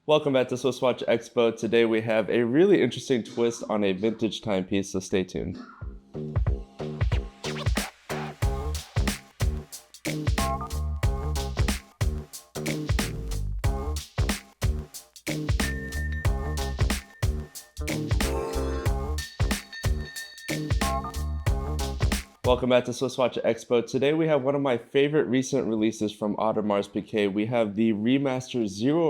Welcome back to Swiss Watch Expo. Today we have a really interesting twist on a vintage timepiece, so stay tuned. Welcome back to Swiss Watch Expo. Today we have one of my favorite recent releases from Audemars Piguet. We have the Remaster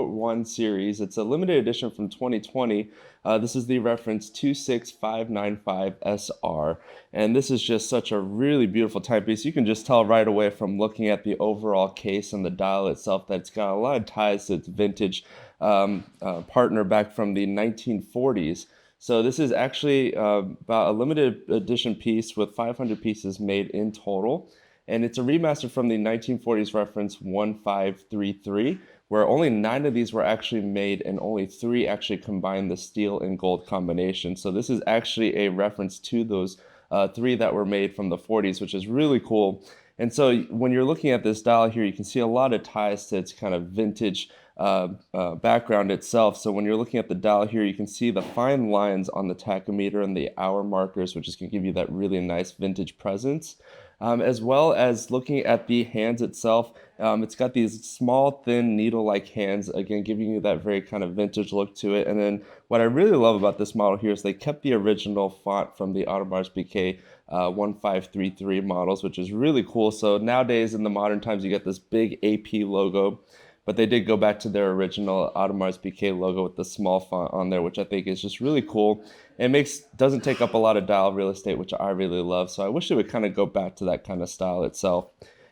01 series. It's a limited edition from 2020. This is the reference 26595SR. And this is just such a really beautiful timepiece. You can just tell right away from looking at the overall case and the dial itself that it's got a lot of ties to its vintage partner back from the 1940s. So this is actually about a limited edition piece with 500 pieces made in total. And it's a remaster from the 1940s reference 1533, where only 9 of these were actually made and only 3 actually combined the steel and gold combination. So this is actually a reference to those 3 that were made from the 40s, which is really cool. And so when you're looking at this dial here, you can see a lot of ties to its kind of vintage background itself. So when you're looking at the dial here, you can see the fine lines on the tachymeter and the hour markers, which is going to give you that really nice vintage presence. As well as looking at the hands itself, it's got these small, thin, needle-like hands, again, giving you that very kind of vintage look to it. And then what I really love about this model here is they kept the original font from the Audemars Piguet 1533 models, which is really cool. So nowadays, in the modern times, you get this big AP logo, but they did go back to their original Audemars Piguet logo with the small font on there, which I think is just really cool. It doesn't take up a lot of dial real estate, which I really love. So I wish it would kind of go back to that kind of style itself.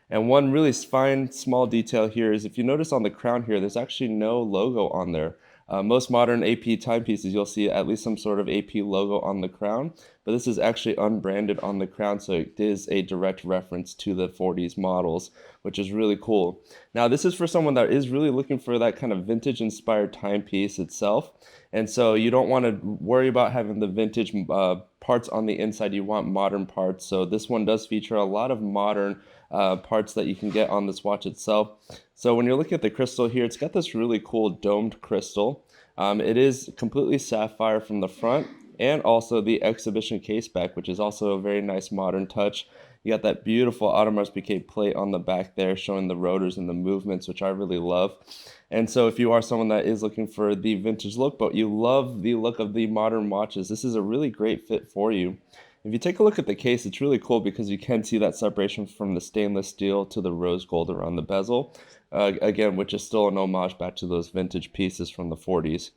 And one really fine small detail here is if you notice on the crown here, there's actually no logo on there. Most modern AP timepieces, you'll see at least some sort of AP logo on the crown, but this is actually unbranded on the crown, so it is a direct reference to the 40s models, which is really cool. Now, this is for someone that is really looking for that kind of vintage-inspired timepiece itself, and so you don't want to worry about having the vintage parts on the inside. You want modern parts, so this one does feature a lot of modern parts that you can get on this watch itself. So when you're looking at the crystal here, it's got this really cool domed crystal. It is completely sapphire from the front and also the exhibition caseback, which is also a very nice modern touch. You got that beautiful Audemars Piguet plate on the back there showing the rotors and the movements, which I really love. And so if you are someone that is looking for the vintage look, but you love the look of the modern watches, this is a really great fit for you. If you take a look at the case, it's really cool because you can see that separation from the stainless steel to the rose gold around the bezel, again, which is still an homage back to those vintage pieces from the 40s.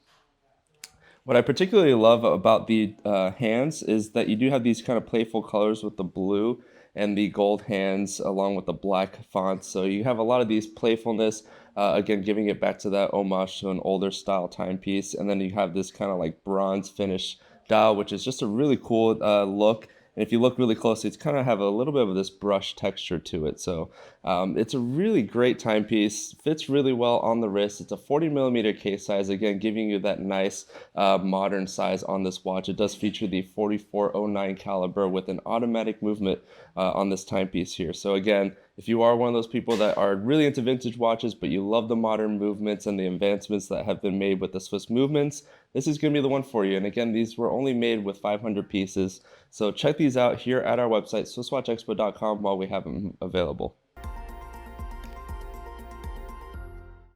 What I particularly love about the hands is that you do have these kind of playful colors with the blue and the gold hands along with the black fonts. So you have a lot of these playfulness, again, giving it back to that homage to an older style timepiece. And then you have this kind of like bronze finish dial, which is just a really cool look. And if you look really closely, it's kind of have a little bit of this brush texture to it. So it's a really great timepiece, fits really well on the wrist. It's a 40mm case size, again, giving you that nice modern size on this watch. It does feature the 4409 caliber with an automatic movement on this timepiece here. So again, if you are one of those people that are really into vintage watches, but you love the modern movements and the advancements that have been made with the Swiss movements, this is going to be the one for you. And again, these were only made with 500 pieces. So check these out here at our website, SwissWatchExpo.com, while we have them available.